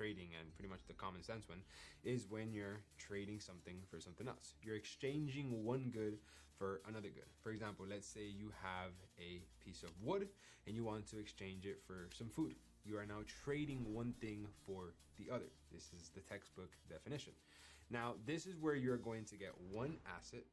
trading and pretty much the common sense one is when you're trading something for something else. You're exchanging one good for another good. For example, let's say you have a piece of wood and you want to exchange it for some food. You are now trading one thing for the other. This is the textbook definition. Now, this is where you're going to get one asset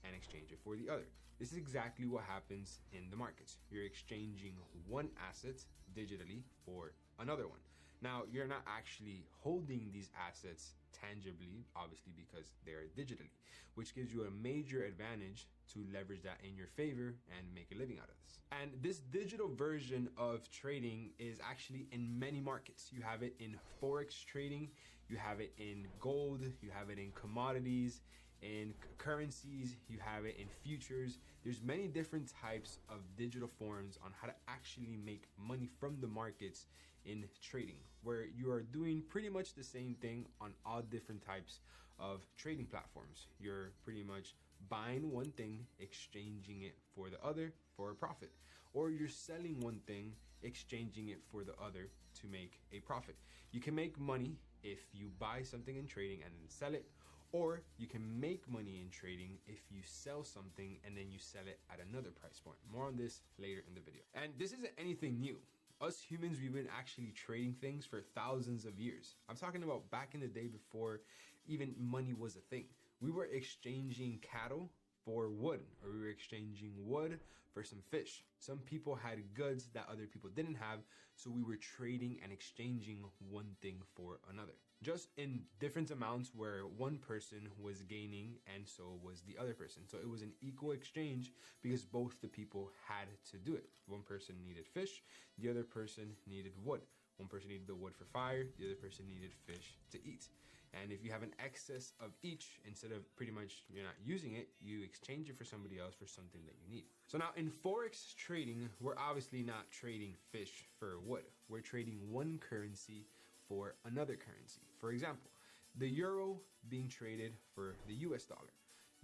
and exchange it for the other. This is exactly what happens in the markets. You're exchanging one asset digitally for another one. Now, you're not actually holding these assets tangibly, obviously, because they're digitally, which gives you a major advantage to leverage that in your favor and make a living out of this. And this digital version of trading is actually in many markets. You have it in Forex trading, you have it in gold, you have it in commodities, in currencies, you have it in futures. There's many different types of digital forms on how to actually make money from the markets in trading, where you are doing pretty much the same thing on all different types of trading platforms. You're pretty much buying one thing, exchanging it for the other for a profit, or you're selling one thing, exchanging it for the other to make a profit. You can make money if you buy something in trading and then sell it, or you can make money in trading if you sell something and then you sell it at another price point. More on this later in the video. And this isn't anything new. Us humans, we've been actually trading things for thousands of years. I'm talking about back in the day before even money was a thing. We were exchanging cattle for wood, or we were exchanging wood for some fish. Some people had goods that other people didn't have, so we were trading and exchanging one thing for another. Just in different amounts where one person was gaining and so was the other person. So it was an equal exchange because both the people had to do it. One person needed fish, the other person needed wood. One person needed the wood for fire, the other person needed fish to eat. And if you have an excess of each, instead of pretty much you're not using it, you exchange it for somebody else for something that you need. So now in Forex trading, we're obviously not trading fish for wood. We're trading one currency for another currency. For example, the euro being traded for the US dollar.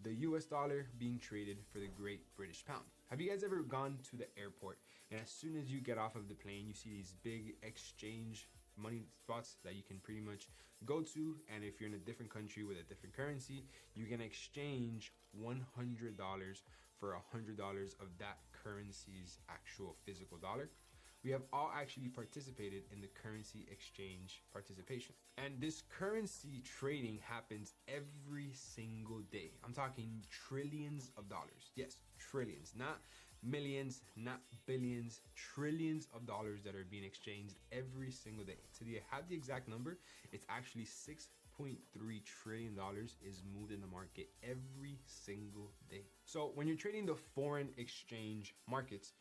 The US dollar being traded for the Great British Pound. Have you guys ever gone to the airport and as soon as you get off of the plane, you see these big exchange money spots that you can pretty much go to, and if you're in a different country with a different currency, you can exchange $100 for $100 of that currency's actual physical dollar? We have all actually participated in the currency exchange participation. And this currency trading happens every single day. I'm talking trillions of dollars. Yes, trillions, not millions, not billions, trillions of dollars that are being exchanged every single day. To have the exact number, it's actually $6.3 trillion is moved in the market every single day. So when you're trading the foreign exchange markets,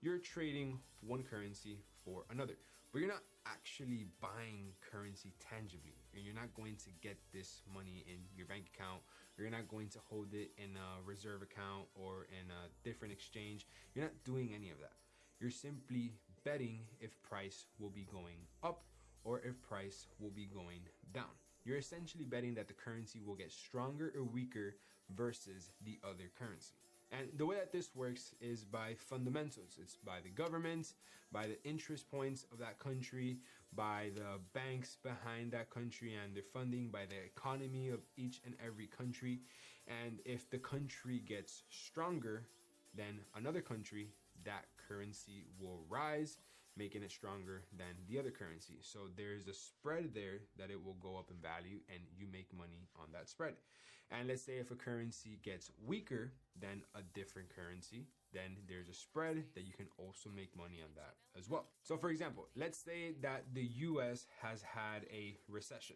you're trading one currency for another, but you're not actually buying currency tangibly. And you're not going to get this money in your bank account, or you're not going to hold it in a reserve account or in a different exchange. You're not doing any of that. You're simply betting if price will be going up or if price will be going down. You're essentially betting that the currency will get stronger or weaker versus the other currency. And the way that this works is by fundamentals. It's by the government, by the interest points of that country, by the banks behind that country and their funding, by the economy of each and every country. And if the country gets stronger than another country, that currency will rise, making it stronger than the other currency. So there's a spread there that it will go up in value and you make money on that spread. And let's say if a currency gets weaker than a different currency, then there's a spread that you can also make money on that as well. So for example, let's say that the US has had a recession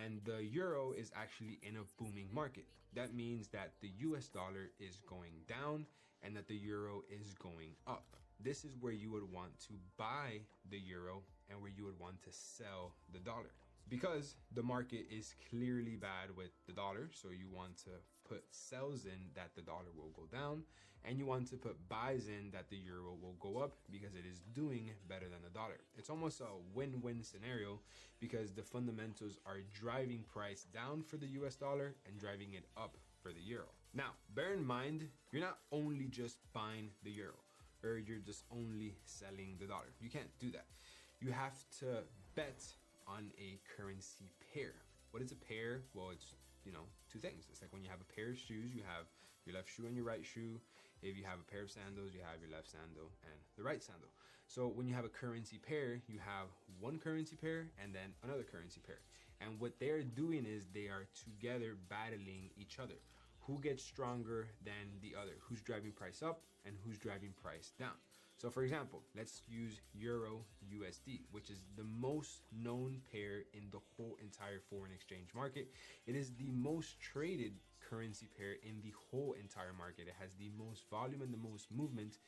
and the euro is actually in a booming market. That means that the US dollar is going down and that the euro is going up. This is where you would want to buy the euro and where you would want to sell the dollar. Because the market is clearly bad with the dollar, so you want to put sells in that the dollar will go down, and you want to put buys in that the euro will go up because it is doing better than the dollar. It's almost a win-win scenario because the fundamentals are driving price down for the US dollar and driving it up for the euro. Now, bear in mind, you're not only just buying the euro or you're just only selling the dollar. You can't do that. You have to bet on a currency pair. What is a pair? Well, it's, you know, two things. It's like when you have a pair of shoes, you have your left shoe and your right shoe. If you have a pair of sandals, you have your left sandal and the right sandal. So when you have a currency pair, you have one currency pair and then another currency pair. And what they're doing is they are together battling each other. Who gets stronger than the other? Who's driving price up and who's driving price down? So for example, let's use Euro USD, which is the most known pair in the whole entire foreign exchange market. It is the most traded currency pair in the whole entire market. It has the most volume and the most movement,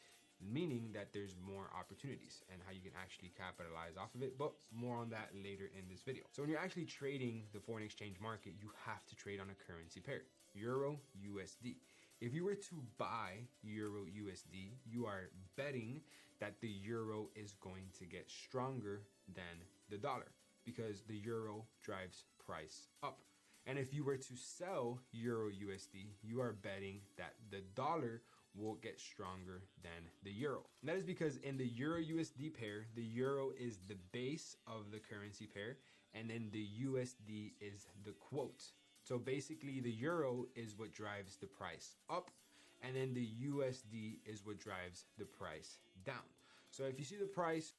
meaning that there's more opportunities and how you can actually capitalize off of it, but more on that later in this video. So when you're actually trading the foreign exchange market, you have to trade on a currency pair, Euro USD. If you were to buy Euro USD, you are betting that the euro is going to get stronger than the dollar because the euro drives price up. And if you were to sell Euro USD, you are betting that the dollar will get stronger than the euro. And that is because in the Euro USD pair, the euro is the base of the currency pair, and then the USD is the quote. So basically the euro is what drives the price up, and then the USD is what drives the price down. So if you see the price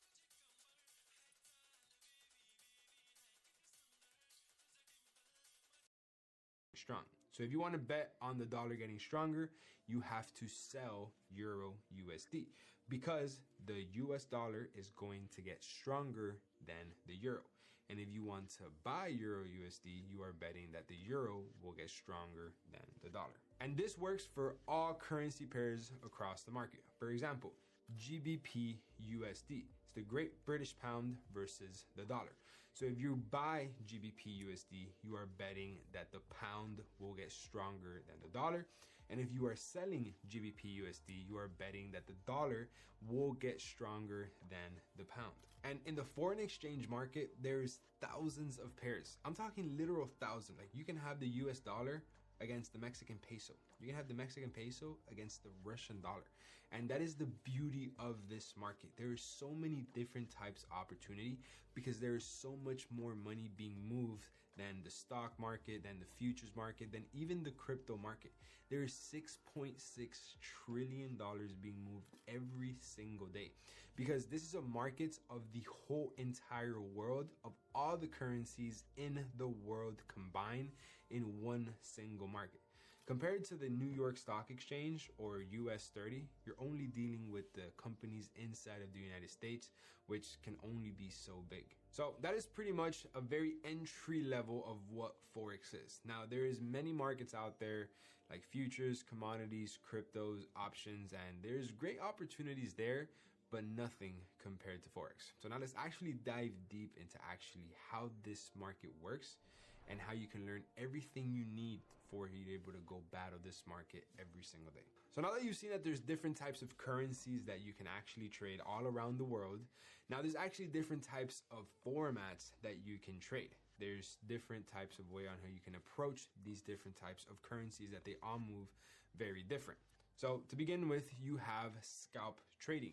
strong. So if you want to bet on the dollar getting stronger, you have to sell Euro USD because the US dollar is going to get stronger than the euro. And if you want to buy Euro USD, you are betting that the euro will get stronger than the dollar. And this works for all currency pairs across the market. For example, GBP USD. It's the Great British Pound versus the dollar. So if you buy GBP USD, you are betting that the pound will get stronger than the dollar. And if you are selling GBP USD, you are betting that the dollar will get stronger than the pound. And in the foreign exchange market, there's thousands of pairs. I'm talking literal thousands. Like you can have the US dollar against the Mexican peso. You can have the Mexican peso against the Russian dollar. And that is the beauty of this market. There are so many different types of opportunity because there is so much more money being moved than the stock market, than the futures market, than even the crypto market. There is $6.6 trillion being moved every single day because this is a market of the whole entire world, of all the currencies in the world combined in one single market. Compared to the New York Stock Exchange or US 30, you're only dealing with the companies inside of the United States, which can only be so big. So that is pretty much a very entry level of what Forex is. Now, there is many markets out there like futures, commodities, cryptos, options, and there's great opportunities there, but nothing compared to Forex. So now let's actually dive deep into actually how this market works and how you can learn everything you need for you to be able to go battle this market every single day. So now that you've seen that there's different types of currencies that you can actually trade all around the world, now there's actually different types of formats that you can trade. There's different types of way on how you can approach these different types of currencies that they all move very different. So to begin with, you have scalp trading,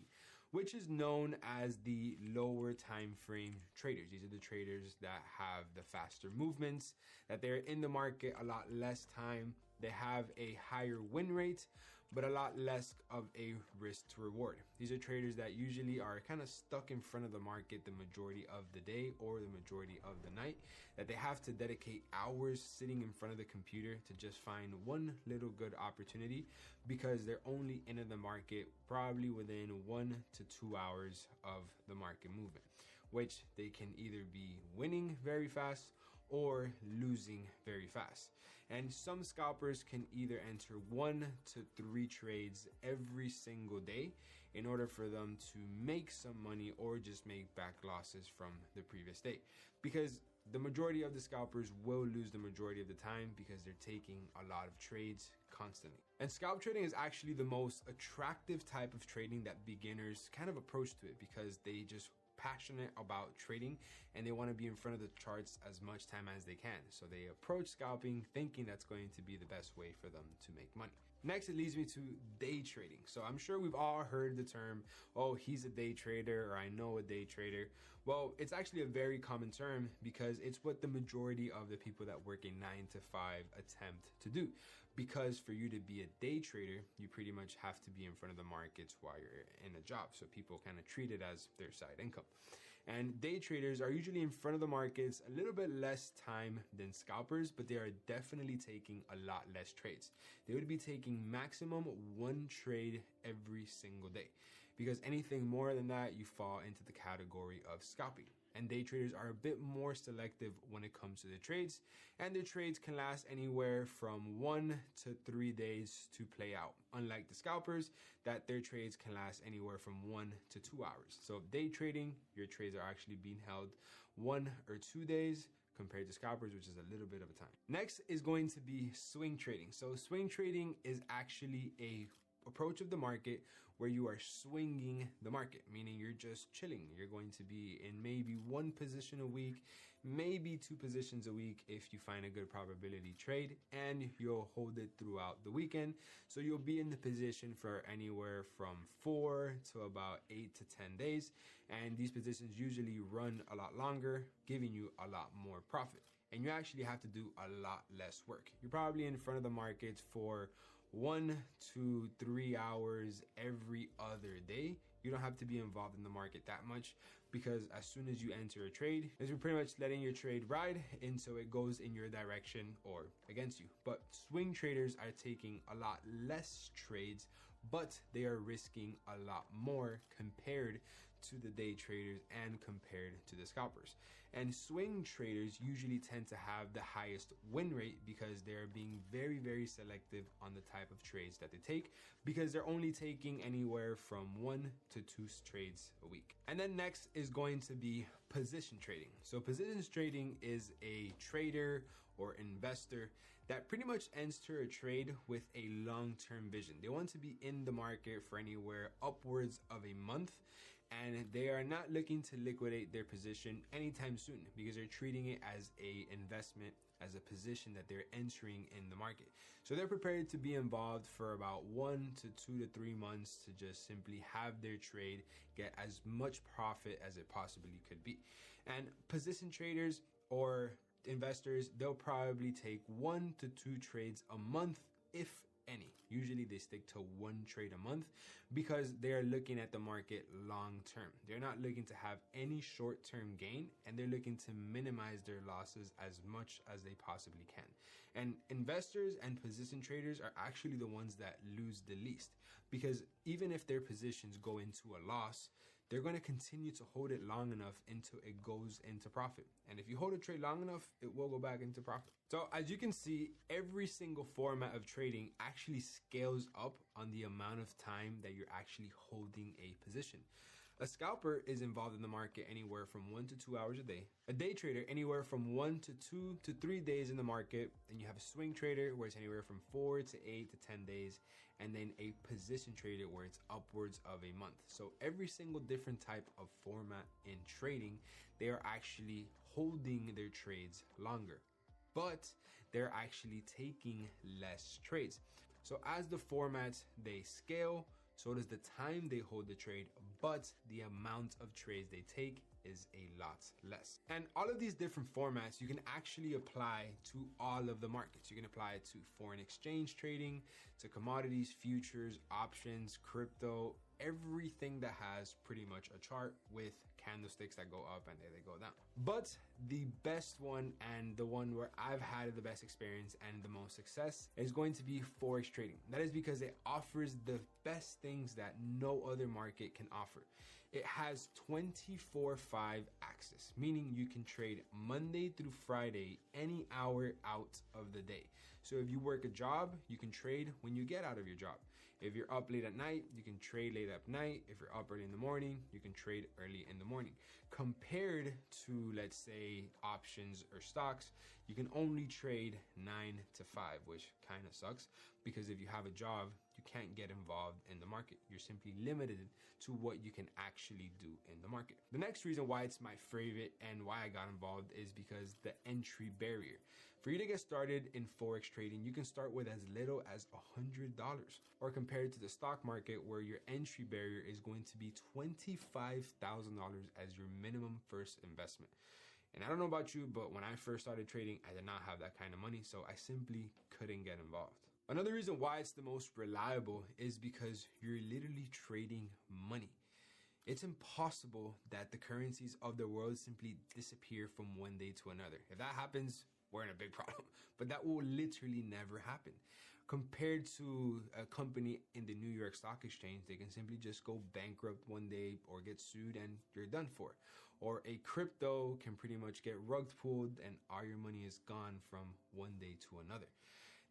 which is known as the lower time frame traders. These are the traders that have the faster movements, that they're in the market a lot less time. They have a higher win rate, but a lot less of a risk to reward. These are traders that usually are kind of stuck in front of the market the majority of the day or the majority of the night, that they have to dedicate hours sitting in front of the computer to just find one little good opportunity because they're only in the market probably within 1 to 2 hours of the market movement, which they can either be winning very fast or losing very fast. And some scalpers can either enter 1 to 3 trades every single day in order for them to make some money or just make back losses from the previous day, because the majority of the scalpers will lose the majority of the time because they're taking a lot of trades constantly. And scalp trading is actually the most attractive type of trading that beginners kind of approach to it because they just passionate about trading and they want to be in front of the charts as much time as they can. So they approach scalping thinking that's going to be the best way for them to make money. Next, it leads me to day trading. So I'm sure we've all heard the term, oh, he's a day trader, or I know a day trader. Well, it's actually a very common term because it's what the majority of the people that work a 9 to 5 attempt to do. Because for you to be a day trader, you pretty much have to be in front of the markets while you're in a job. So people kind of treat it as their side income. And day traders are usually in front of the markets a little bit less time than scalpers, but they are definitely taking a lot less trades. They would be taking maximum 1 trade every single day, because anything more than that, you fall into the category of scalping. And day traders are a bit more selective when it comes to the trades, and their trades can last anywhere from 1 to 3 days to play out. Unlike the scalpers, that their trades can last anywhere from 1 to 2 hours. So day trading, your trades are actually being held 1 or 2 days compared to scalpers, which is a little bit of a time. Next is going to be swing trading. So swing trading is actually a approach of the market where you are swinging the market, meaning you're just chilling. You're going to be in maybe 1 position a week, maybe 2 positions a week if you find a good probability trade, and you'll hold it throughout the weekend. So you'll be in the position for anywhere from 4 to about 8 to 10 days. And these positions usually run a lot longer, giving you a lot more profit. And you actually have to do a lot less work. You're probably in front of the markets for 1 to 3 hours every other day. You don't have to be involved in the market that much, because as soon as you enter a trade, you're pretty much letting your trade ride until it goes in your direction or against you. But swing traders are taking a lot less trades, but they are risking a lot more compared to the day traders and compared to the scalpers. And swing traders usually tend to have the highest win rate because they're being very, very selective on the type of trades that they take, because they're only taking anywhere from 1 to 2 trades a week. And then next is going to be position trading. So positions trading is a trader or investor that pretty much enter a trade with a long-term vision. They want to be in the market for anywhere upwards of a month, and they are not looking to liquidate their position anytime soon because they're treating it as a investment, as a position that they're entering in the market. So they're prepared to be involved for about 1 to 2 to 3 months to just simply have their trade get as much profit as it possibly could be. And position traders or investors, they'll probably take 1 to 2 trades a month, if any. Usually they stick to 1 trade a month because they're looking at the market long term. They're not looking to have any short-term gain, and they're looking to minimize their losses as much as they possibly can. And investors and position traders are actually the ones that lose the least, because even if their positions go into a loss, they're going to continue to hold it long enough until it goes into profit. And if you hold a trade long enough, it will go back into profit. So as you can see, every single format of trading actually scales up on the amount of time that you're actually holding a position. A scalper is involved in the market anywhere from 1 to 2 hours a day. A day trader anywhere from 1 to 2 to 3 days in the market. And you have a swing trader where it's anywhere from 4 to 8 to 10 days. And then a position trader where it's upwards of a month. So every single different type of format in trading, they are actually holding their trades longer, but they're actually taking less trades. So as the formats, they scale, so does the time they hold the trade, but the amount of trades they take is a lot less. And all of these different formats you can actually apply to all of the markets. You can apply it to foreign exchange trading, to commodities, futures, options, crypto, everything that has pretty much a chart with candlesticks that go up and they go down. But the best one, and the one where I've had the best experience and the most success, is going to be forex trading. That is because it offers the best things that no other market can offer. It has 24/5 access, meaning you can trade Monday through Friday, any hour out of the day. So if you work a job, you can trade when you get out of your job. If you're up late at night, you can trade late at night. If you're up early in the morning, you can trade early in the morning. Compared to, let's say, options or stocks, you can only trade 9 to 5, which kind of sucks, because if you have a job, you can't get involved in the market. You're simply limited to what you can actually do in the market. The next reason why it's my favorite and why I got involved is because the entry barrier. For you to get started in Forex trading, you can start with as little as $100, or compared to the stock market where your entry barrier is going to be $25,000 as your minimum first investment. And I don't know about you, but when I first started trading, I did not have that kind of money, so I simply couldn't get involved. Another reason why it's the most reliable is because you're literally trading money. It's impossible that the currencies of the world simply disappear from one day to another. If that happens, we're in a big problem, but that will literally never happen. Compared to a company in the New York Stock Exchange, they can simply just go bankrupt one day or get sued and you're done for. Or a crypto can pretty much get rug pulled and all your money is gone from one day to another.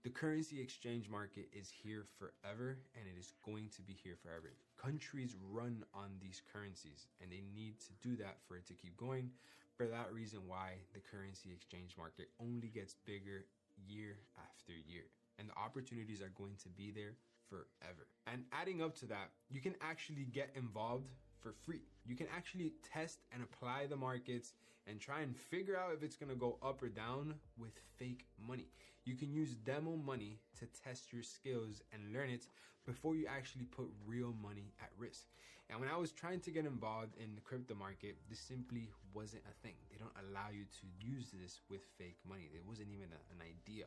The currency exchange market is here forever and it is going to be here forever. Countries run on these currencies and they need to do that for it to keep going. For that reason why the currency exchange market only gets bigger year after year. And the opportunities are going to be there forever. And adding up to that, you can actually get involved for free. You can actually test and apply the markets and try and figure out if it's gonna go up or down with fake money. You can use demo money to test your skills and learn it before you actually put real money at risk. And when I was trying to get involved in the crypto market, this simply wasn't a thing. They don't allow you to use this with fake money. It wasn't even an idea.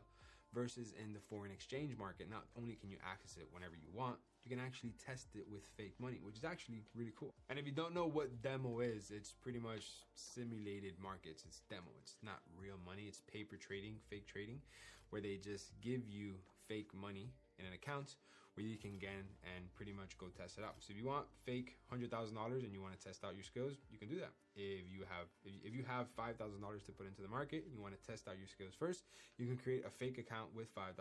Versus in the foreign exchange market, not only can you access it whenever you want, you can actually test it with fake money, which is actually really cool. And if you don't know what demo is, it's pretty much simulated markets. It's demo. It's not real money. It's paper trading, fake trading, where they just give you fake money in an account where you can get and pretty much go test it out. So if you want fake $100,000 and you want to test out your skills, you can do that. If you have $5,000 to put into the market and you want to test out your skills first, you can create a fake account with $5,000,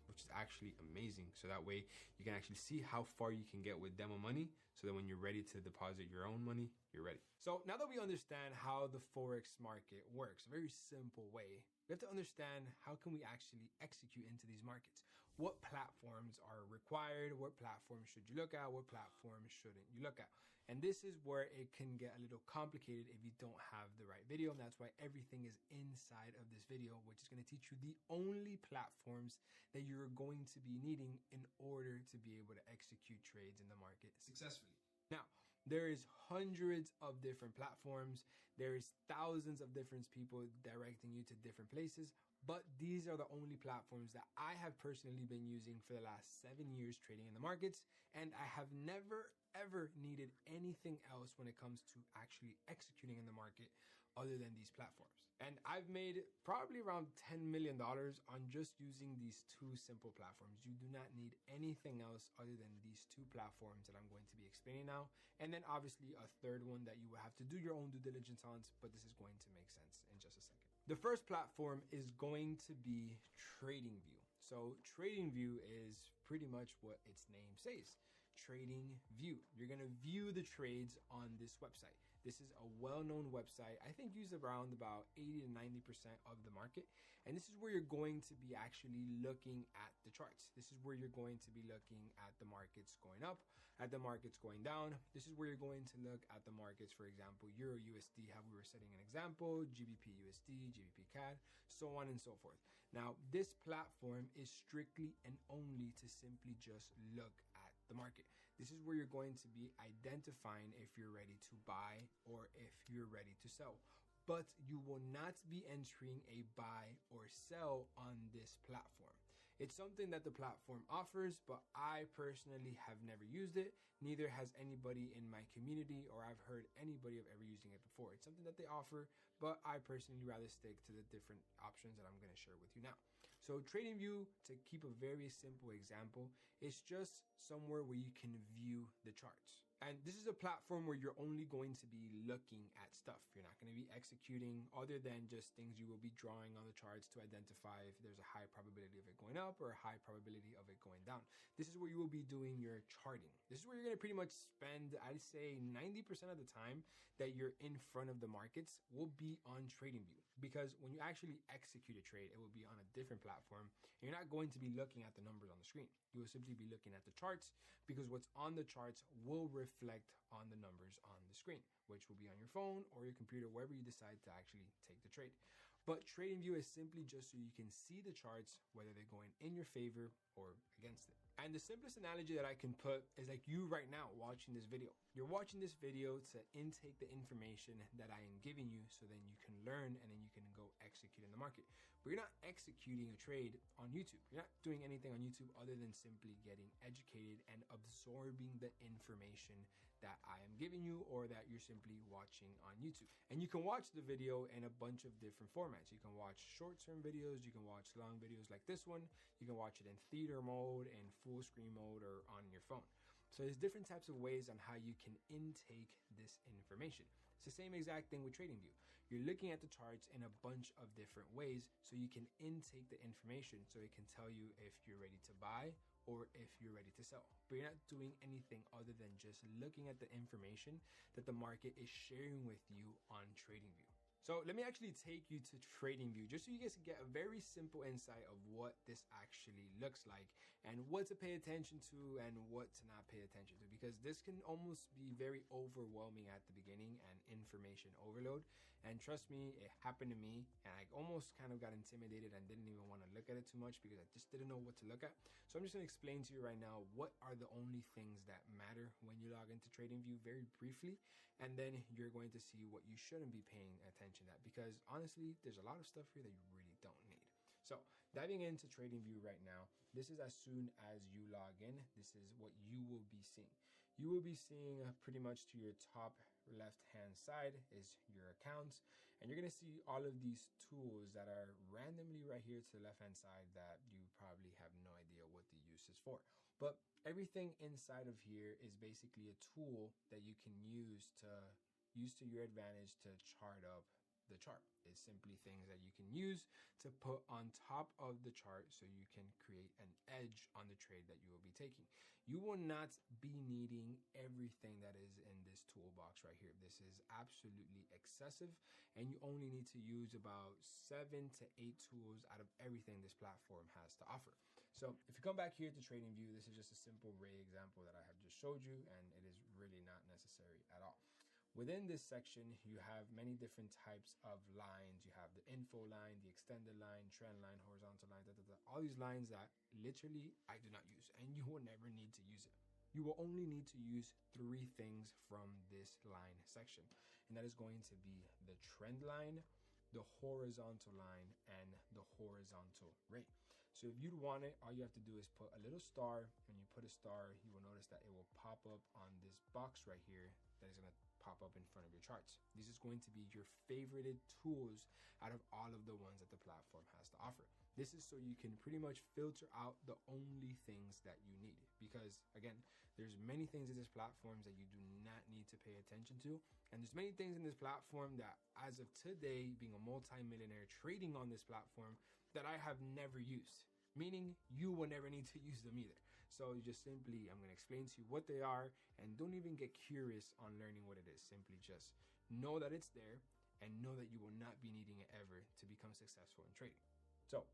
which is actually amazing. So that way you can actually see how far you can get with demo money, so that when you're ready to deposit your own money, you're ready. So now that we understand how the Forex market works, a very simple way, we have to understand how can we actually execute into these markets. What platforms are required? What platforms should you look at? What platforms shouldn't you look at? And this is where it can get a little complicated if you don't have the right video. And that's why everything is inside of this video, which is going to teach you the only platforms that you're going to be needing in order to be able to execute trades in the market successfully. Now, there is hundreds of different platforms. There is thousands of different people directing you to different places, but these are the only platforms that I have personally been using for the last 7 years trading in the markets, and I have never ever needed anything else when it comes to actually executing in the market other than these platforms. And I've made probably around $10 million on just using these two simple platforms. You do not need anything else other than these two platforms that I'm going to be explaining now. And then obviously a third one that you will have to do your own due diligence on, but this is going to make sense in just a second. The first platform is going to be TradingView. So TradingView is pretty much what its name says. TradingView. You're going to view the trades on this website. This is a well-known website, I think used around about 80 to 90% of the market. And this is where you're going to be actually looking at the charts. This is where you're going to be looking at the markets going up, at the markets going down. This is where you're going to look at the markets, for example, Euro USD, how we were setting an example, GBP USD, GBP CAD, so on and so forth. Now, this platform is strictly and only to simply just look at the market. This is where you're going to be identifying if you're ready to buy or if you're ready to sell. But you will not be entering a buy or sell on this platform. It's something that the platform offers, but I personally have never used it. Neither has anybody in my community, or I've heard anybody of ever using it before. It's something that they offer, but I personally rather stick to the different options that I'm going to share with you now. So TradingView, to keep a very simple example, is just somewhere where you can view the charts. And this is a platform where you're only going to be looking at stuff. You're not going to be executing other than just things you will be drawing on the charts to identify if there's a high probability of it going up or a high probability of it going down. This is where you will be doing your charting. This is where you're going to pretty much spend, I'd say 90% of the time that you're in front of the markets will be on TradingView. Because when you actually execute a trade, it will be on a different platform. And you're not going to be looking at the numbers on the screen. You will simply be looking at the charts, because what's on the charts will reflect on the numbers on the screen, which will be on your phone or your computer, wherever you decide to actually take the trade. But TradingView is simply just so you can see the charts, whether they're going in your favor or against it. And the simplest analogy that I can put is like you right now watching this video. You're watching this video to intake the information that I am giving you, so then you can learn and then you can go execute in the market. But you're not executing a trade on YouTube. You're not doing anything on YouTube other than simply getting educated and absorbing the information that I am giving you, or that you're simply watching on YouTube. And you can watch the video in a bunch of different formats. You can watch short-term videos, you can watch long videos like this one, you can watch it in theater mode, in full screen mode, or on your phone. So there's different types of ways on how you can intake this information. It's the same exact thing with TradingView. You're looking at the charts in a bunch of different ways, so you can intake the information, so it can tell you if you're ready to buy or if you're ready to sell. But you're not doing anything other than just looking at the information that the market is sharing with you on TradingView. So let me actually take you to TradingView just so you guys can get a very simple insight of what this actually looks like and what to pay attention to and what to not pay attention to, because this can almost be very overwhelming at the beginning and information overload. And trust me, it happened to me, and I almost kind of got intimidated and didn't even want to look at it too much because I just didn't know what to look at. So I'm just going to explain to you right now what are the only things that matter when you log into TradingView very briefly, and then you're going to see what you shouldn't be paying attention that, because honestly there's a lot of stuff here that you really don't need. So diving into TradingView right now, this is as soon as you log in, this is what you will be seeing. You will be seeing pretty much to your top left hand side is your accounts, and you're going to see all of these tools that are randomly right here to the left hand side that you probably have no idea what the use is for. But everything inside of here is basically a tool that you can use to your advantage to chart up the chart. It's simply things that you can use to put on top of the chart so you can create an edge on the trade that you will be taking. You will not be needing everything that is in this toolbox right here. This is absolutely excessive, and you only need to use about 7 to 8 tools out of everything this platform has to offer. So if you come back here to TradingView, this is just a simple ray example that I have just showed you, and it is really not necessary at all. Within this section, you have many different types of lines. You have the info line, the extended line, trend line, horizontal line, all these lines that literally I do not use, and you will never need to use it. You will only need to use 3 things from this line section, and that is going to be the trend line, the horizontal line, and the horizontal rate. So if you'd want it, all you have to do is put a little star. When you put a star, you will notice that it will pop up on this box right here that is going to pop up in front of your charts. This is going to be your favorited tools out of all of the ones that the platform has to offer. This is so you can pretty much filter out the only things that you need, because again, there's many things in this platform that you do not need to pay attention to, and there's many things in this platform that as of today, being a multi-millionaire trading on this platform, that I have never used, meaning you will never need to use them either. So you just simply, I'm going to explain to you what they are, and don't even get curious on learning what it is. Simply just know that it's there and know that you will not be needing it ever to become successful in trading. So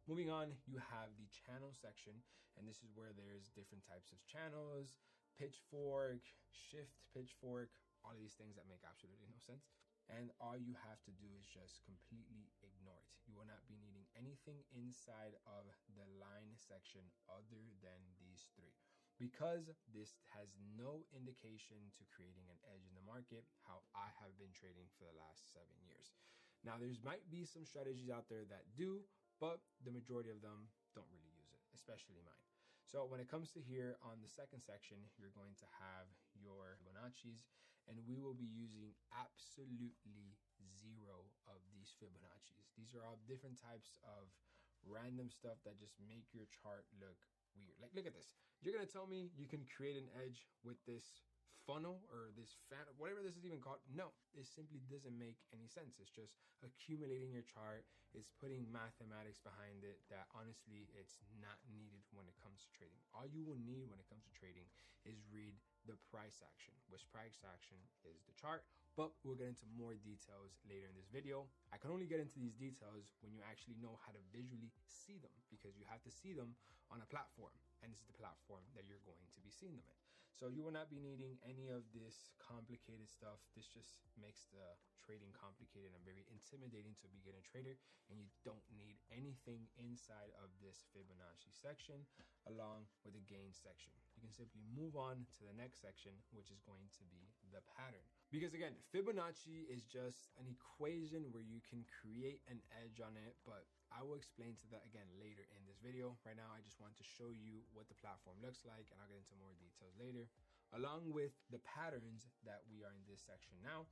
moving on, you have the channel section, and this is where there's different types of channels, pitchfork, shift pitchfork, all of these things that make absolutely no sense. And all you have to do is just completely ignore it. You will not be needing anything inside of the line section other than these 3, because this has no indication to creating an edge in the market, how I have been trading for the last 7 years. Now, there's might be some strategies out there that do, but the majority of them don't really use it, especially mine. So when it comes to here on the second section, you're going to have your Fibonacci's, and we will be using absolutely 0 of these Fibonacci's. These are all different types of random stuff that just make your chart look weird. Like, look at this. You're going to tell me you can create an edge with this funnel or this fan, whatever this is even called? No, it simply doesn't make any sense. It's just accumulating your chart. It's putting mathematics behind it that honestly it's not needed when it comes to trading. All you will need when it comes to trading is read the price action, which price action is the chart but we'll get into more details later in this video. I can only get into these details when you actually know how to visually see them, because you have to see them on a platform, and this is the platform that you're going to be seeing them in. So you will not be needing any of this complicated stuff. This just makes the trading complicated and very intimidating to a beginner trader, and you don't need anything inside of this Fibonacci section along with the gain section. You can simply move on to the next section, which is going to be the pattern. Because again, Fibonacci is just an equation where you can create an edge on it, but I will explain to that again later in this video. Right now, I just want to show you what the platform looks like, and I'll get into more details later, along with the patterns that we are in this section now.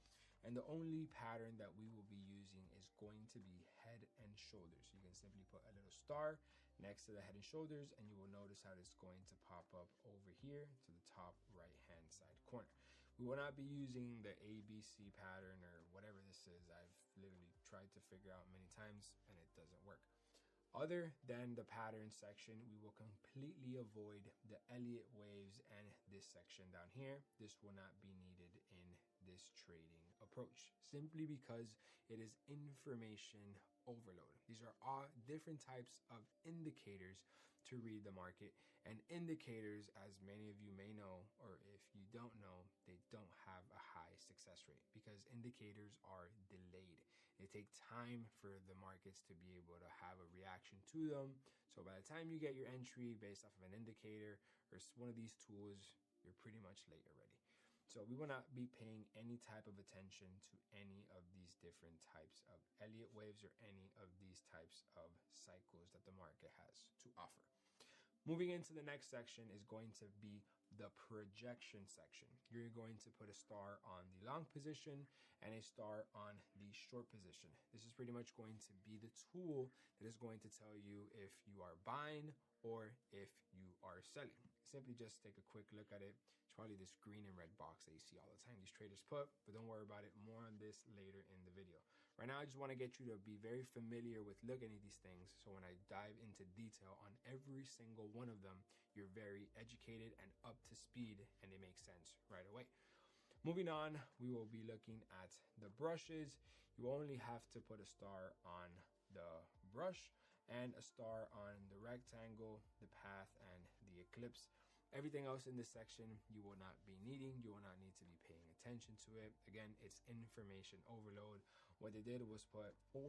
And the only pattern that we will be using is going to be head and shoulders. You can simply put a little star next to the head and shoulders, and you will notice how it's going to pop up over here to the top right hand side corner. We will not be using the ABC pattern or whatever this is. I've literally tried to figure out many times and it doesn't work. Other than the pattern section, we will completely avoid the Elliott waves and this section down here. This will not be needed in this trading approach, simply because it is information overload. These are all different types of indicators to read the market, and indicators, as many of you may know, or if you don't know, they don't have a high success rate because indicators are delayed. They take time for the markets to be able to have a reaction to them. So by the time you get your entry based off of an indicator or one of these tools, you're pretty much late already. So we will not be paying any type of attention to any of these different types of Elliott waves or any of these types of cycles that the market has to offer. Moving into the next section is going to be the projection section. You're going to put a star on the long position and a star on the short position. This is pretty much going to be the tool that is going to tell you if you are buying or if you are selling. Simply just take a quick look at it. It's probably this green and red box that you see all the time these traders put, but don't worry about it. More on this later in the video. Right now, I just want to get you to be very familiar with looking at these things, so when I dive into detail on every single one of them, you're very educated and up to speed, and it makes sense right away. Moving on, we will be looking at the brushes. You only have to put a star on the brush and a star on the rectangle, the path, and the eclipse. Everything else in this section you will not be needing. You will not need to be paying attention to it. Again, it's information overload. What they did was put 4